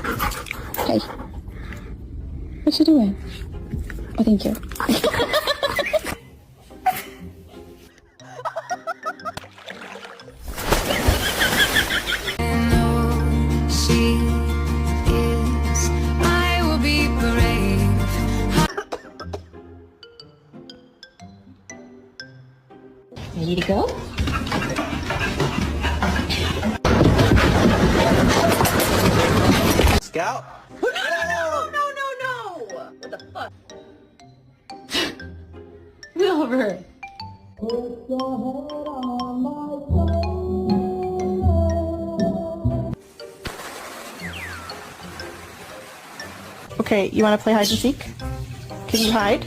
Hey. What you doing? Oh, thank you. Ready to go? Scout? No! What the fuck? Wilbur! Okay, you want to play hide and seek? Can you hide?